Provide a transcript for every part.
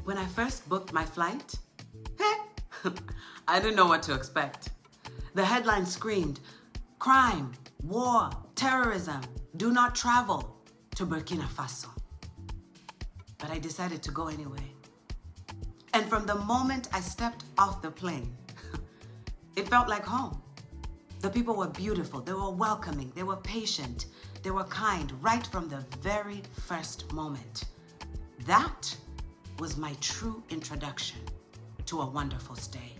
When I first booked my flight, I didn't know what to expect. The headline screamed, "Crime, war, terrorism, do not travel to Burkina Faso." But I decided to go anyway. And from the moment I stepped off the plane, it felt like home. The people were beautiful, they were welcoming, they were patient, they were kind right from the very first moment. That was my true introduction to a wonderful stay.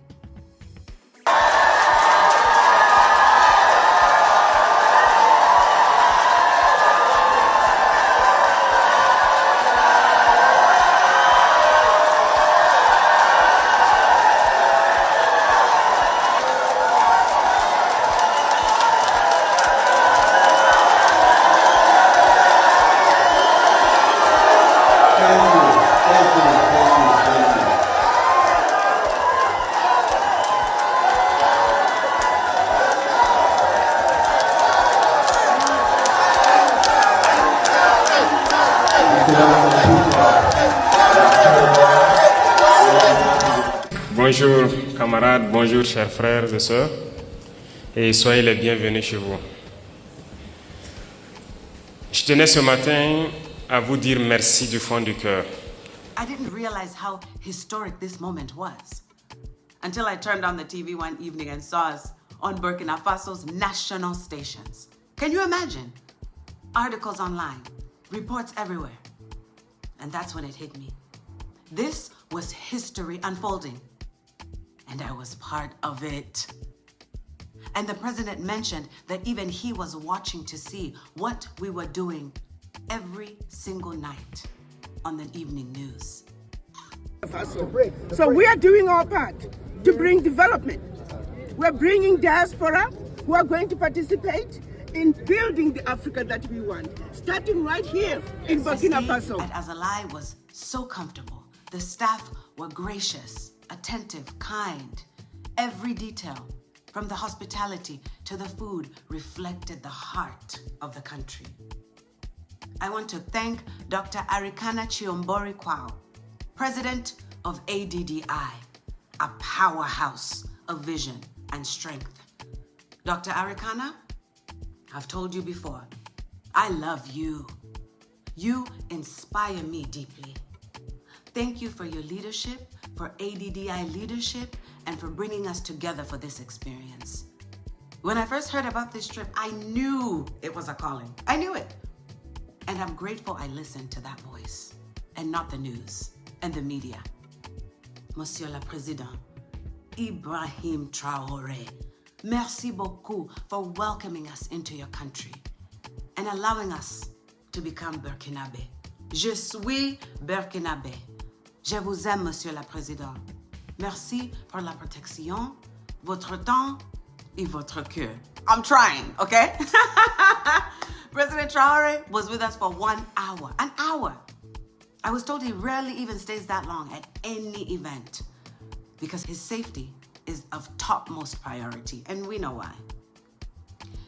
Bonjour camarades, bonjour chers frères et sœurs, et soyez les bienvenus chez vous. Je tenais ce matin à vous dire merci du fond du cœur. I didn't realize how historic this moment was until I turned on the TV one evening and saw us on Burkina Faso's national stations. Can you imagine? Articles online, reports everywhere. And that's when it hit me. This was history unfolding, and I was part of it. And the president mentioned that even he was watching to see what we were doing every single night on the evening news. So we are doing our part to bring development. We're bringing diaspora who are going to participate in building the Africa that we want, starting right here in Burkina Faso. At Azalai was so comfortable. The staff were gracious, attentive, kind. Every detail, from the hospitality to the food, reflected the heart of the country. I want to thank Dr. Arikana Chiombori Kwao, president of ADDI, a powerhouse of vision and strength. Dr. Arikana, I've told you before, I love you. You inspire me deeply. Thank you for your leadership, for ADDI leadership, and for bringing us together for this experience. When I first heard about this trip, I knew it was a calling. I knew it. And I'm grateful I listened to that voice and not the news and the media. Monsieur le Président, Ibrahim Traoré, merci beaucoup for welcoming us into your country and allowing us to become Burkinabé. Je suis Burkinabé. Je vous aime, Monsieur le Président. Merci pour la protection, votre temps et votre cœur. I'm trying, okay? President Traoré was with us for 1 hour. An hour. I was told he rarely even stays that long at any event because his safety is of topmost priority, and we know why.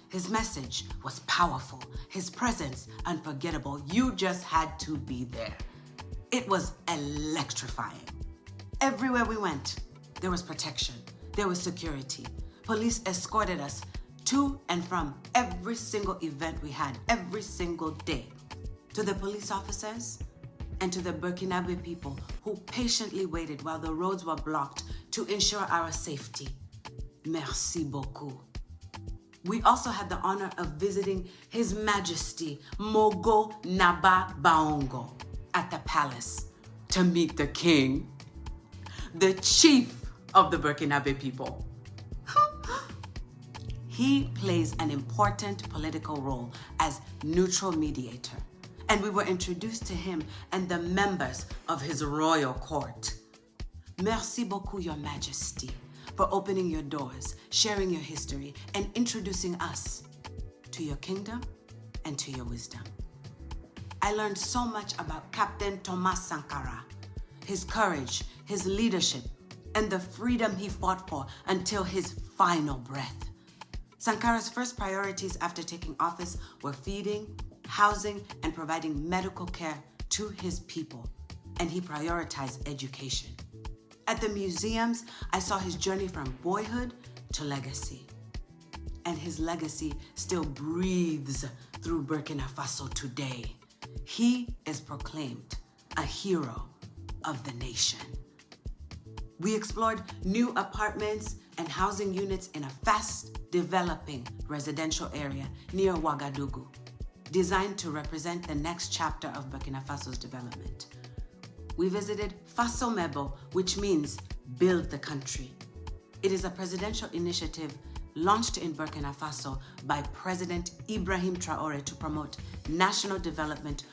His message was powerful, his presence unforgettable. You just had to be there. It was electrifying. Everywhere we went, there was protection, there was security. Police escorted us to and from every single event we had, every single day. To the police officers and to the Burkinabe people who patiently waited while the roads were blocked to ensure our safety. Merci beaucoup. We also had the honor of visiting His Majesty Mogo Naba Baongo at the palace to meet the king, the chief of the Burkinabe people. He plays an important political role as neutral mediator, and we were introduced to him and the members of his royal court. Merci beaucoup, Your Majesty, for opening your doors, sharing your history, and introducing us to your kingdom and to your wisdom. I learned so much about Captain Thomas Sankara, his courage, his leadership, and the freedom he fought for until his final breath. Sankara's first priorities after taking office were feeding, housing, and providing medical care to his people. and he prioritized education. At the museums, I saw his journey from boyhood to legacy. And his legacy still breathes through Burkina Faso today. He is proclaimed a hero of the nation. We explored new apartments and housing units in a fast-developing residential area near Ouagadougou, designed to represent the next chapter of Burkina Faso's development. We visited Faso Mebo, which means build the country. It is a presidential initiative launched in Burkina Faso by President Ibrahim Traoré to promote national development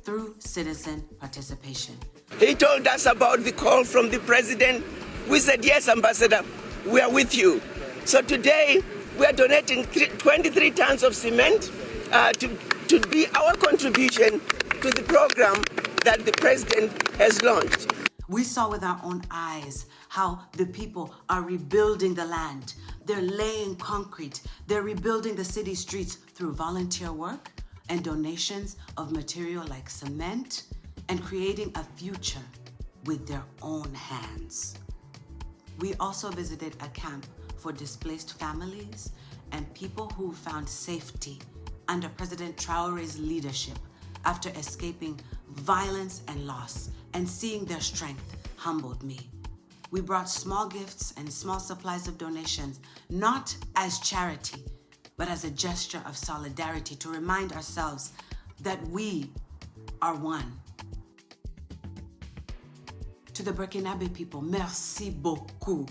through citizen participation. He told us about the call from the president. We said, yes, Ambassador, we are with you. So today, we are donating 23 tons of cement to be our contribution to the program that the president has launched. We saw with our own eyes how the people are rebuilding the land. They're laying concrete. They're rebuilding the city streets through volunteer work and donations of material like cement, and creating a future with their own hands. We also visited a camp for displaced families and people who found safety under President Traoré's leadership after escaping violence and loss, and seeing their strength humbled me. We brought small gifts and small supplies of donations, not as charity, but as a gesture of solidarity to remind ourselves that we are one. To the Burkinabe people, merci beaucoup.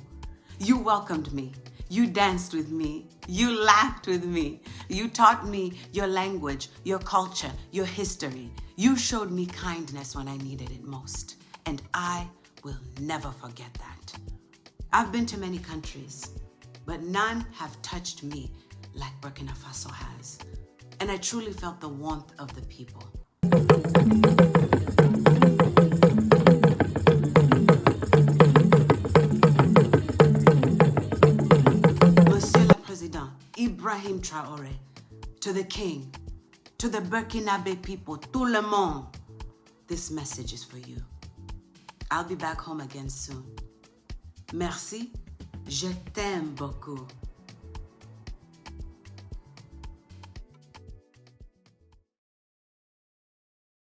You welcomed me. You danced with me. You laughed with me. You taught me your language, your culture, your history. You showed me kindness when I needed it most. And I will never forget that. I've been to many countries, but none have touched me like Burkina Faso has. And I truly felt the warmth of the people. Monsieur le Président, Ibrahim Traoré, to the King, to the Burkinabe people, tout le monde, this message is for you. I'll be back home again soon. Merci, je t'aime beaucoup.